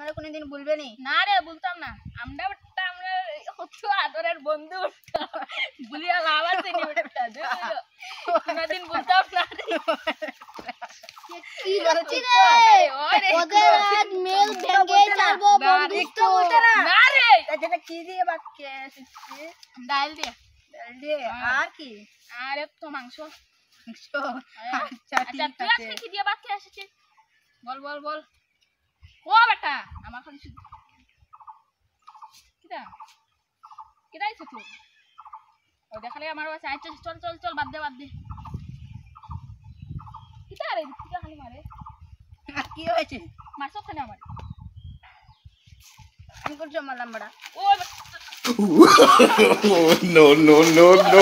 আমরা কোনোদিন ভুলবে নি? না রে বলতাম না, আমরা হচ্ছে আদরের বন্ধু, ভুলিয়া লাভ আছে নি বেটা, কোনোদিন বলতাম না কি করছি রে? ওদের আজ মেল ভেঙে যাবো বন্ধুত্ব। না রে এটা কি দিয়ে বাক্যে এসেছে? ডাল দিয়ে। ডাল দিয়ে আর কি? আর একটু মাংস। আচ্ছা ঠিক তুই আছে। আজকে কি দিয়ে ভাত খেয়ে এসেছিস? বল বল বল। ও বেটা আমার খালি শুধু কিটা কিটাইছে তুই? ও দেখালে আমার কাছে আচ্ছা চল চল চল বাদ দে কিটা রে দিকে খালি মারে। আর কি হয়েছে? মাছ খানে আমার আমি করছি মালাম বড়া। ও no, no, no, no.